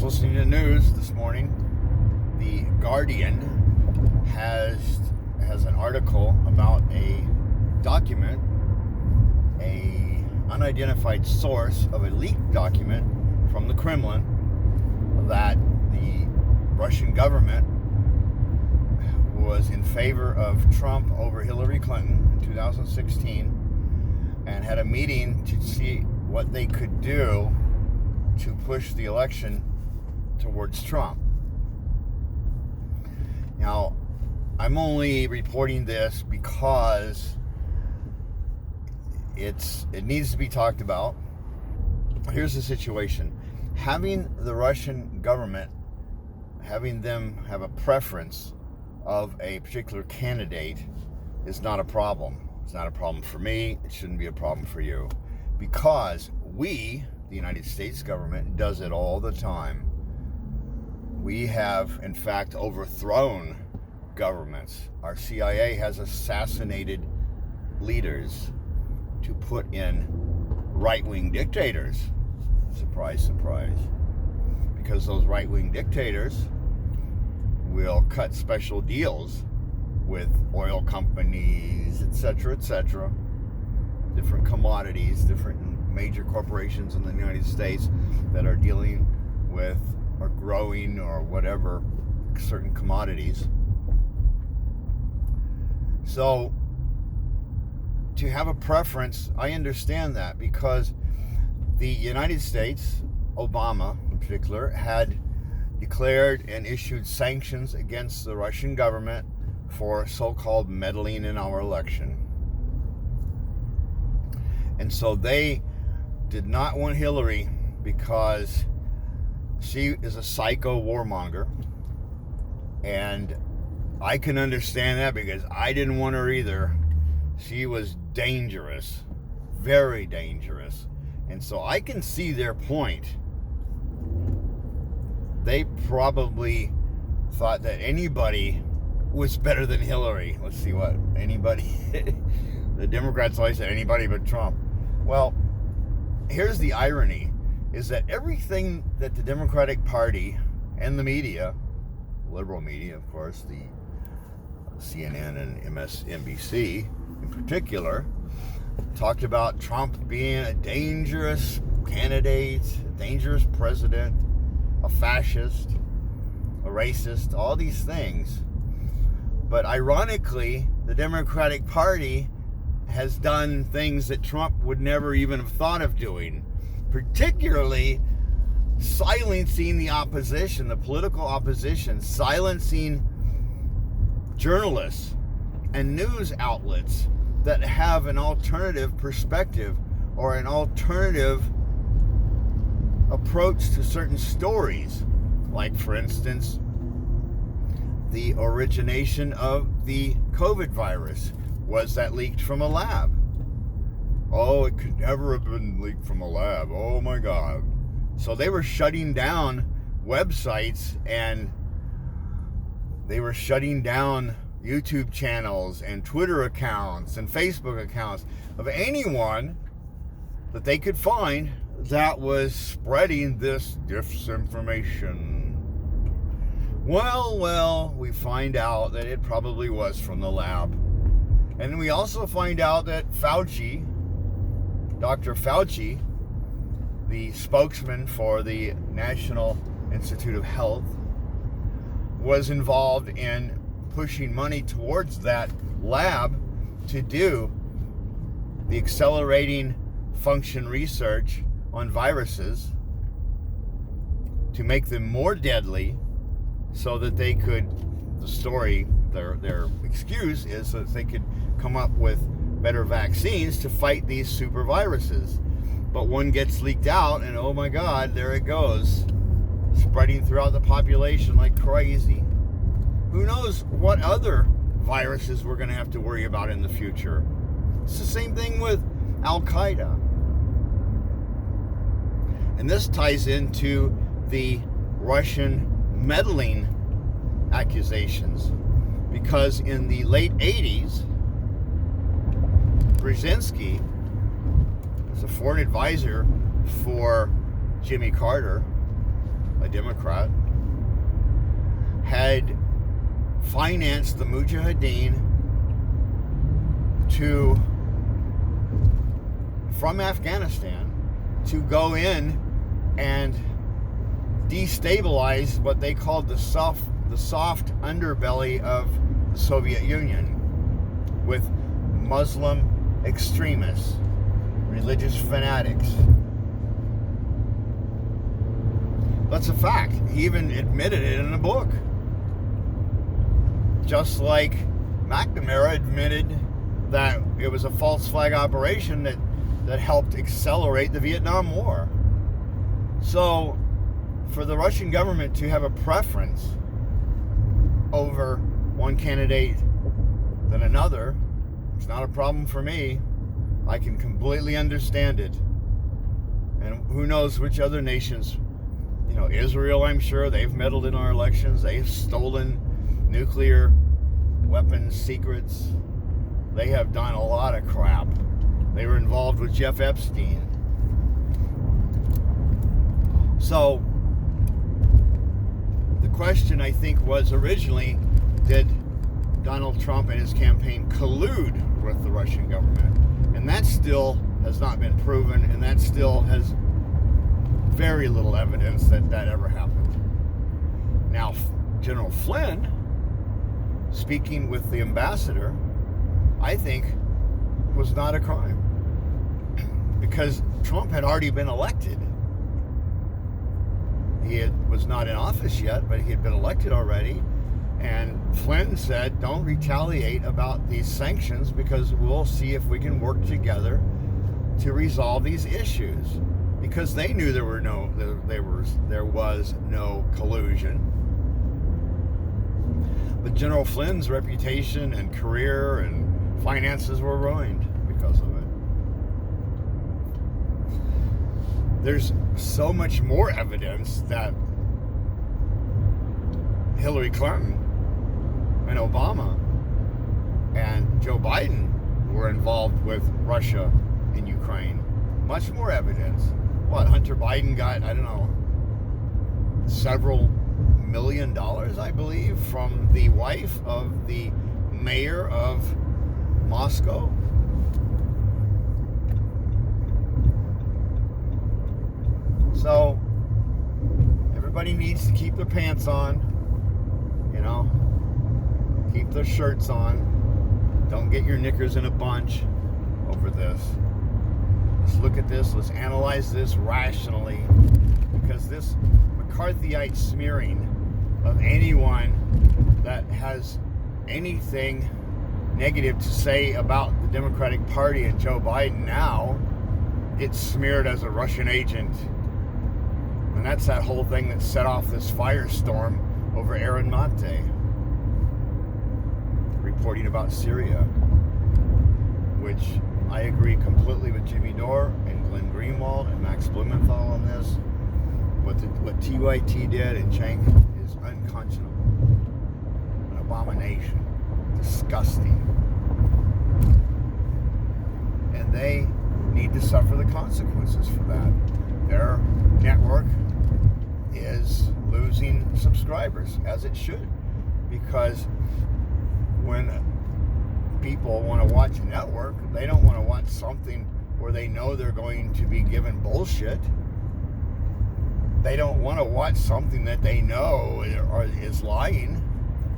listening to the news this morning. The Guardian has an article about a document, a unidentified source of a leaked document from the Kremlin that the Russian government was in favor of Trump over Hillary Clinton in 2016 and had a meeting to see what they could do to push the election towards Trump. Now, I'm only reporting this because it needs to be talked about. Here's the situation. Having the Russian government, having them have a preference of a particular candidate is not a problem. It's not a problem for me. It shouldn't be a problem for you. Because we, the United States government, does it all the time. We have, in fact, overthrown governments. Our CIA has assassinated leaders to put in right-wing dictators. Surprise, surprise. Because those right-wing dictators will cut special deals with oil companies, etc., different commodities, different major corporations in the United States that are dealing with or growing or whatever certain commodities. So to have a preference, I understand that, because the United States, Obama in particular, had declared and issued sanctions against the Russian government for so-called meddling in our election. And so they did not want Hillary because she is a psycho warmonger. And I can understand that because I didn't want her either. She was dangerous, very dangerous. And so I can see their point. They probably thought that anybody was better than Hillary. Let's see what anybody. The Democrats always said anybody but Trump. Well, here's the irony, is that everything that the Democratic Party and the media, liberal media, of course, the CNN and MSNBC in particular, talked about Trump being a dangerous candidate, a dangerous president, a fascist, a racist, all these things. But ironically, the Democratic Party has done things that Trump would never even have thought of doing, particularly silencing the opposition, the political opposition, silencing journalists and news outlets that have an alternative perspective or an alternative approach to certain stories. Like, for instance, the origination of the COVID virus. Was that leaked from a lab? Oh, it could never have been leaked from a lab. Oh my God. So they were shutting down websites, and they were shutting down YouTube channels and Twitter accounts and Facebook accounts of anyone that they could find that was spreading this disinformation. Well, we find out that it probably was from the lab. And we also find out that Fauci, Dr. Fauci, the spokesman for the National Institute of Health, was involved in pushing money towards that lab to do the accelerating function research on viruses to make them more deadly so that they could, the story, their excuse is so that they could come up with better vaccines to fight these super viruses. But one gets leaked out, and oh my God, there it goes, spreading throughout the population like crazy. Who knows what other viruses we're going to have to worry about in the future? It's the same thing with Al-Qaeda. And this ties into the Russian meddling accusations, because in the late 80s, Brzezinski was a foreign advisor for Jimmy Carter, a Democrat, had financed the Mujahideen from Afghanistan to go in and destabilize what they called the soft underbelly of the Soviet Union with Muslim extremists, religious fanatics. That's a fact. He even admitted it in the book. Just like McNamara admitted that it was a false flag operation that helped accelerate the Vietnam War. So, for the Russian government to have a preference over one candidate than another, it's not a problem for me. I can completely understand it. And who knows which other nations, Israel, I'm sure, they've meddled in our elections. They've stolen nuclear weapons secrets. They have done a lot of crap. They were involved with Jeff Epstein. So, the question, I think, was originally, did Donald Trump and his campaign collude with the Russian government? And that still has not been proven, and that still has very little evidence that ever happened. Now, General Flynn, speaking with the ambassador, I think was not a crime, because Trump had already been elected. He was not in office yet, but he had been elected already. And Flynn said, don't retaliate about these sanctions, because we'll see if we can work together to resolve these issues. Because they knew there was no collusion. But General Flynn's reputation and career and finances were ruined because of it. There's so much more evidence that Hillary Clinton and Obama and Joe Biden were involved with Russia and Ukraine. Much more evidence. What, Hunter Biden got, several $1 million, I believe, from the wife of the mayor of Moscow. So, everybody needs to keep their pants on, keep their shirts on. Don't get your knickers in a bunch over this. Let's look at this. Let's analyze this rationally, because this McCarthyite smearing of anyone that has anything negative to say about the Democratic Party and Joe Biden now gets smeared as a Russian agent. And that's that whole thing that set off this firestorm over Aaron Mate reporting about Syria, which I agree completely with Jimmydore and Glenn Greenwald and Max Blumenthal on this. What TYT did and Cenk is unconscionable, an abomination, disgusting, and they need to suffer the consequences for that. Their network is losing subscribers, as it should, because when people want to watch a network, they don't want to watch something where they know they're going to be given bullshit. They don't want to watch something that they know is lying.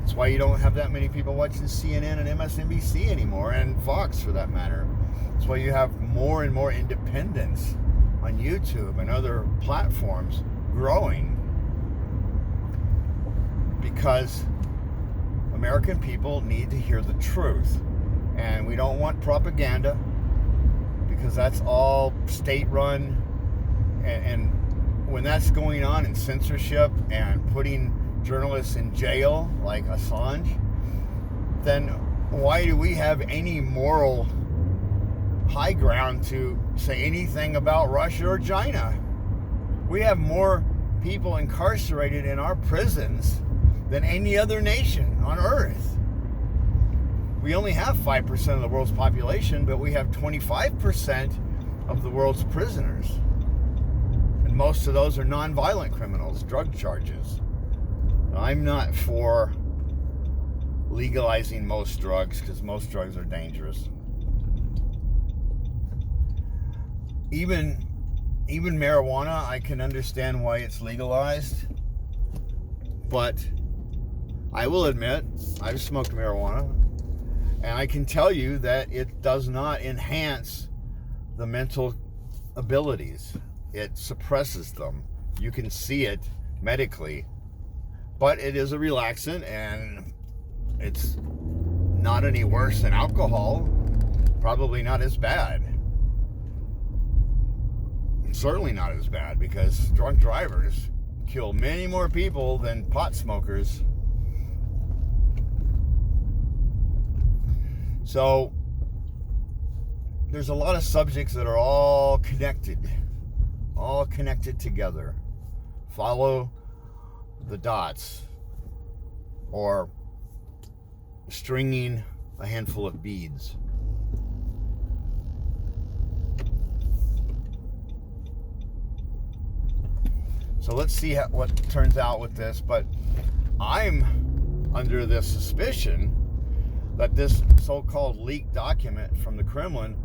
That's why you don't have that many people watching CNN and MSNBC anymore, and Fox for that matter. That's why you have more and more independence on YouTube and other platforms growing, because American people need to hear the truth. And we don't want propaganda, because that's all state-run. And when that's going on, in censorship and putting journalists in jail like Assange, then why do we have any moral high ground to say anything about Russia or China? We have more people incarcerated in our prisons than any other nation on earth. We only have 5% of the world's population, but we have 25% of the world's prisoners. And most of those are non-violent criminals, drug charges. I'm not for legalizing most drugs because most drugs are dangerous. Even marijuana, I can understand why it's legalized, but I will admit I've smoked marijuana, and I can tell you that it does not enhance the mental abilities. It suppresses them. You can see it medically, but it is a relaxant, and it's not any worse than alcohol. Probably not as bad. Certainly not as bad, because drunk drivers kill many more people than pot smokers. So there's a lot of subjects that are all connected together. Follow the dots, or stringing a handful of beads. So let's see what turns out with this. But I'm under the suspicion that this so-called leaked document from the Kremlin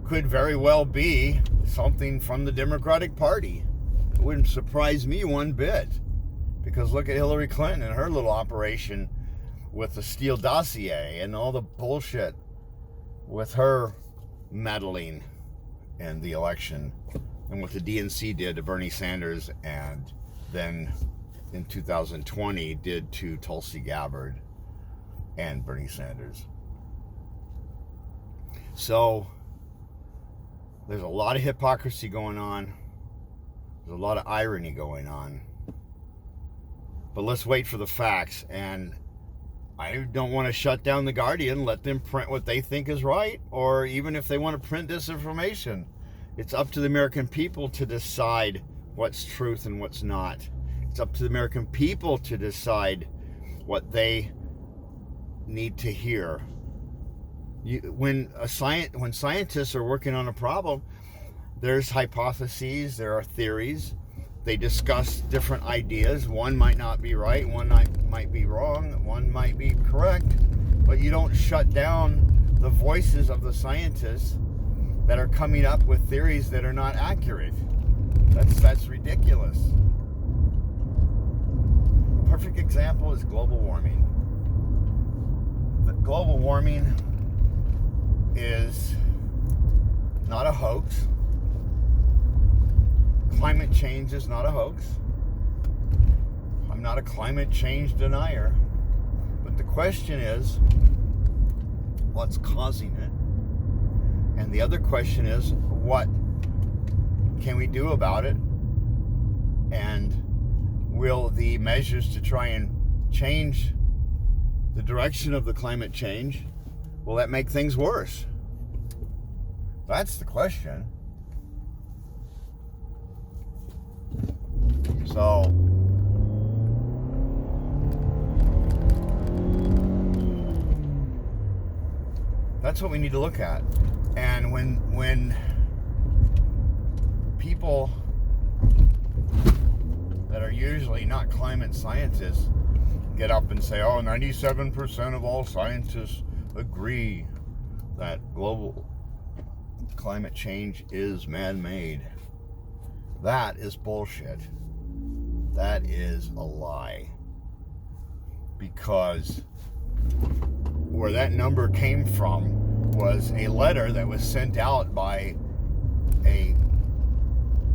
could very well be something from the Democratic Party. It wouldn't surprise me one bit, because look at Hillary Clinton and her little operation with the Steele dossier and all the bullshit with her meddling in the election, and what the DNC did to Bernie Sanders, and then in 2020 did to Tulsi Gabbard and Bernie Sanders. So there's a lot of hypocrisy going on. There's a lot of irony going on. But let's wait for the facts. And I don't want to shut down the Guardian. Let them print what they think is right. Or even if they want to print disinformation, it's up to the American people to decide what's truth and what's not. It's up to the American people to decide what they need to hear. When scientists are working on a problem, there's hypotheses, there are theories. They discuss different ideas. One might not be right, one might be wrong, one might be correct, but you don't shut down the voices of the scientists that are coming up with theories that are not accurate. That's ridiculous. A perfect example is global warming. The global warming is not a hoax. Climate change is not a hoax. I'm not a climate change denier. But the question is, what's causing it? And the other question is, what can we do about it? And will the measures to try and change the direction of the climate change, will that make things worse? That's the question. So that's what we need to look at. And when people that are usually not climate scientists get up and say, 97% of all scientists agree that global climate change is man-made. That is bullshit. That is a lie. Because where that number came from was a letter that was sent out by a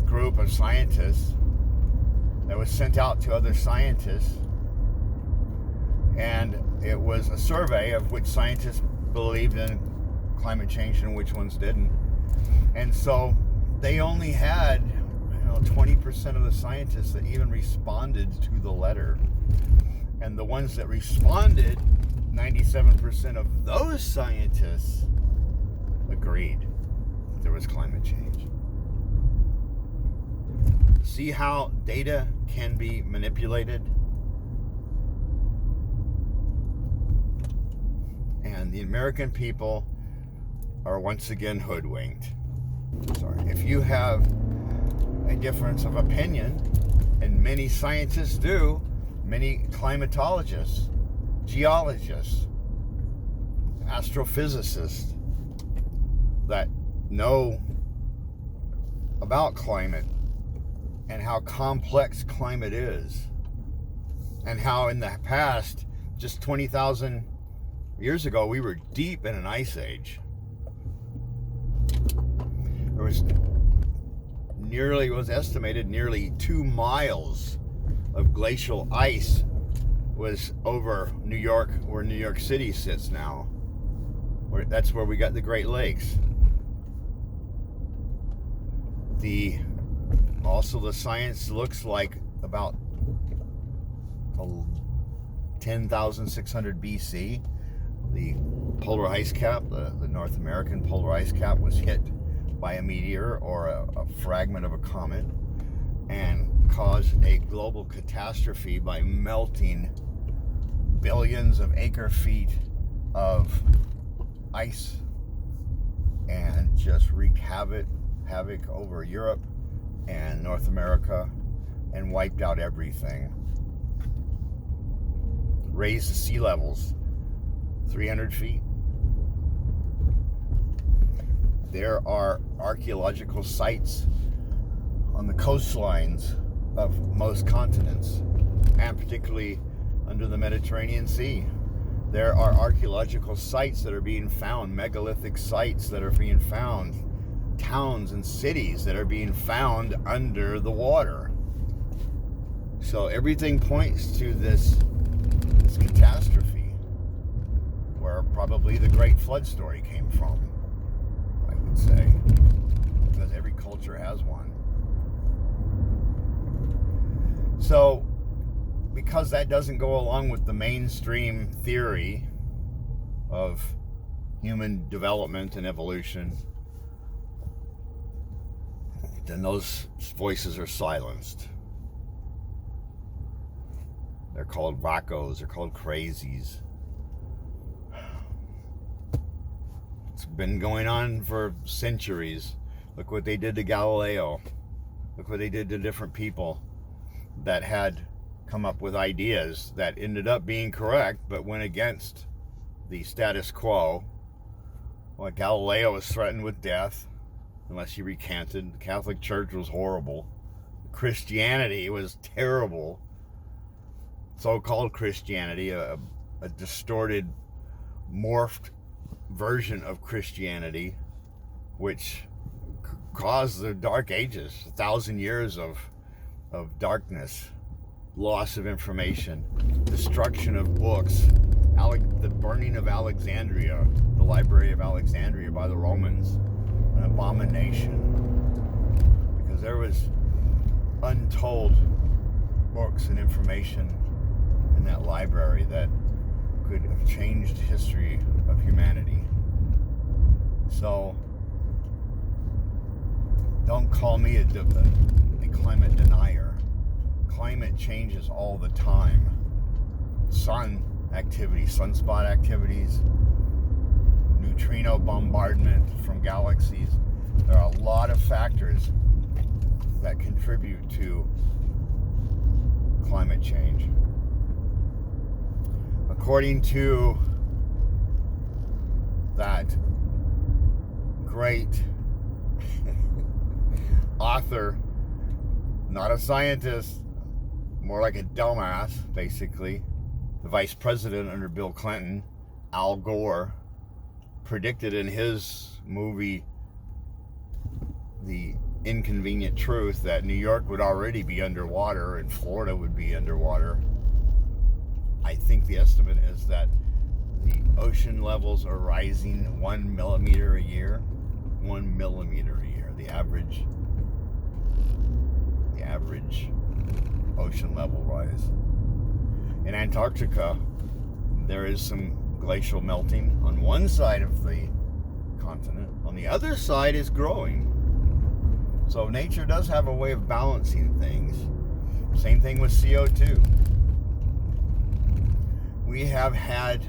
group of scientists, that was sent out to other scientists, and it was a survey of which scientists believed in climate change and which ones didn't. And so they only had 20% of the scientists that even responded to the letter. And the ones that responded, 97% of those scientists agreed that there was climate change. See how data can be manipulated? And the American people are once again hoodwinked. Sorry. If you have a difference of opinion, and many scientists do, many climatologists, geologists, astrophysicists that know about climate and how complex climate is, and how in the past, just 20,000 years ago, we were deep in an ice age. There was estimated nearly 2 miles of glacial ice was over New York, where New York City sits now. That's where we got the Great Lakes. Also the science looks like about 10,600 BC, the polar ice cap, the North American polar ice cap, was hit by a meteor or a fragment of a comet and caused a global catastrophe by melting billions of acre feet of ice and just wreaked havoc over Europe and North America and wiped out everything. Raised the sea levels 300 feet. There are archaeological sites on the coastlines of most continents, and particularly under the Mediterranean Sea. There are archaeological sites that are being found, megalithic sites that are being found, towns and cities that are being found under the water. So everything points to this catastrophe, where probably the Great Flood story came from, I would say, because every culture has one. So, because that doesn't go along with the mainstream theory of human development and evolution, then those voices are silenced. They're called wackos, they're called crazies. It's been going on for centuries. Look what they did to Galileo. Look what they did to different people that had come up with ideas that ended up being correct, but went against the status quo. Well, Galileo was threatened with death unless he recanted. The Catholic Church was horrible. Christianity was terrible. So-called Christianity, a distorted, morphed version of Christianity, which caused the Dark Ages, 1,000 years of darkness, loss of information, destruction of books, the burning of Alexandria, the Library of Alexandria by the Romans, an abomination, because there was untold books and information in that library that could have changed history of humanity. So don't call me a climate denier. Climate changes all the time. Sun activity, sunspot activities, neutrino bombardment from galaxies. There are a lot of factors that contribute to climate change. According to that great author, not a scientist, more like a dumbass, basically, the vice president under Bill Clinton, Al Gore, predicted in his movie The Inconvenient Truth that New York would already be underwater and Florida would be underwater. I think the estimate is that the ocean levels are rising 1 millimeter a year. 1 millimeter a year, the average ocean level rise. In Antarctica, there is some glacial melting on one side of the continent. On the other side is growing. So nature does have a way of balancing things. Same thing with CO2. We have had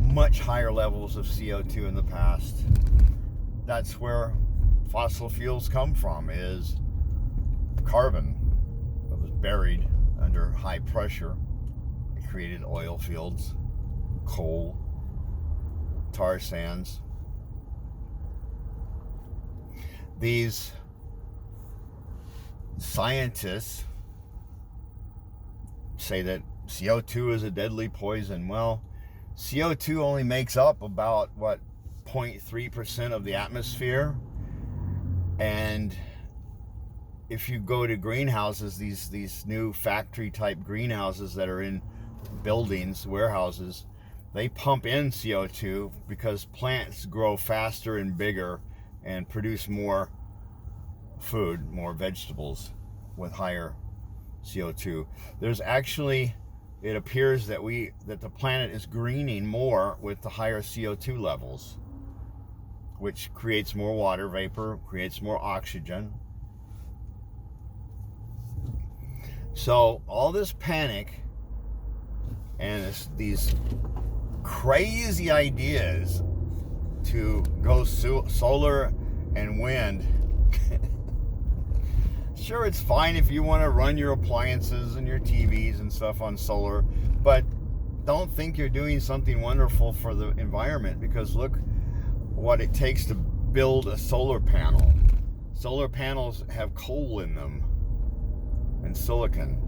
much higher levels of CO2 in the past. That's where fossil fuels come from, is carbon that was buried under high pressure. It created oil fields, coal, tar sands. These scientists say that CO2 is a deadly poison. Well, CO2 only makes up about 0.3% of the atmosphere. And if you go to greenhouses, these new factory type greenhouses that are in buildings, warehouses, they pump in CO2 because plants grow faster and bigger and produce more food, more vegetables with higher CO2. There's actually, it appears that the planet is greening more with the higher CO2 levels, which creates more water vapor, creates more oxygen. So all this panic and these crazy ideas to go solar and wind. Sure, it's fine if you want to run your appliances and your TVs and stuff on solar, but don't think you're doing something wonderful for the environment, because look what it takes to build a solar panel. Solar panels have coal in them and silicon.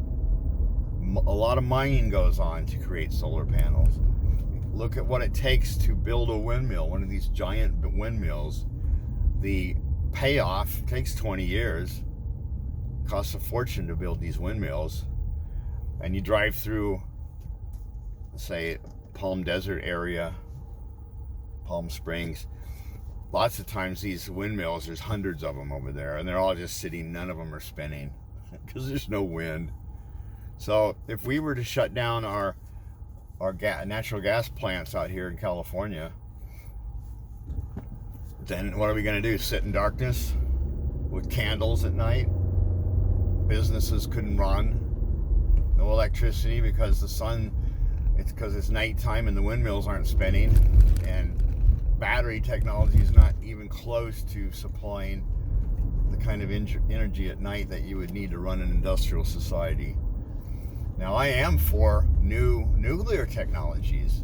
A lot of mining goes on to create solar panels. Look at what it takes to build a windmill, one of these giant windmills. The payoff takes 20 years. Costs a fortune to build these windmills. And you drive through, say, Palm Desert area, Palm Springs. Lots of times these windmills, there's hundreds of them over there, and they're all just sitting, none of them are spinning because there's no wind. So if we were to shut down our natural gas plants out here in California, then what are we going to do? Sit in darkness with candles at night? Businesses couldn't run. No electricity because the sun, because it's nighttime and the windmills aren't spinning, and battery technology is not even close to supplying the kind of energy at night that you would need to run an industrial society. Now, I am for new nuclear technologies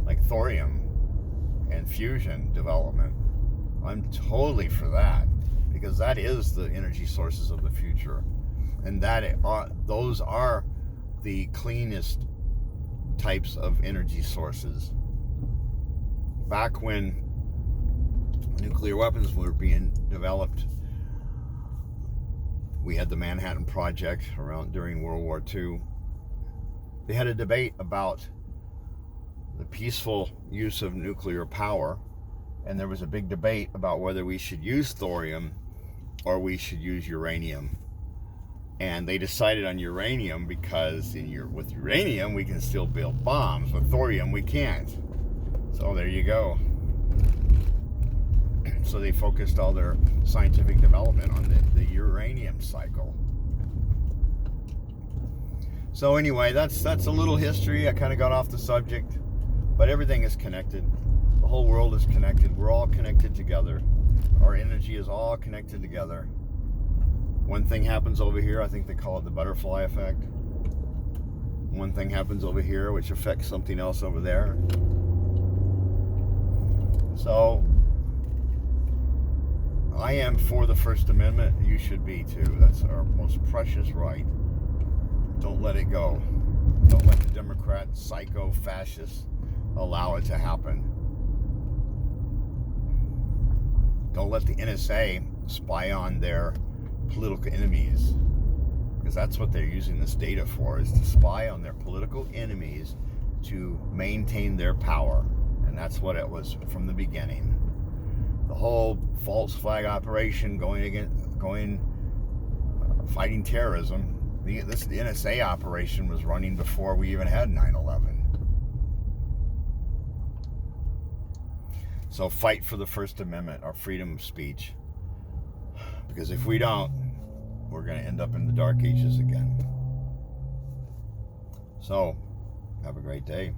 like thorium and fusion development. I'm totally for that, because that is the energy sources of the future, and those are the cleanest types of energy sources. Back when nuclear weapons were being developed, we had the Manhattan Project during World War II. They had a debate about the peaceful use of nuclear power, and there was a big debate about whether we should use thorium or we should use uranium. And they decided on uranium because with uranium we can still build bombs. With thorium we can't. So there you go. So they focused all their scientific development on the uranium cycle. So anyway, that's a little history. I kind of got off the subject, but everything is connected. The whole world is connected. We're all connected together. Our energy is all connected together. One thing happens over here, I think they call it the butterfly effect. One thing happens over here which affects something else over there. So I am for the First Amendment. You should be too. That's our most precious right. Don't let it go. Don't let the Democrat psycho fascists allow it to happen. Don't let the NSA spy on their political enemies, because that's what they're using this data for, is to spy on their political enemies to maintain their power. And that's what it was from the beginning. The whole false flag operation fighting terrorism, the NSA operation was running before we even had 9/11. So fight for the First Amendment, our freedom of speech. Because if we don't, we're going to end up in the dark ages again. So, have a great day.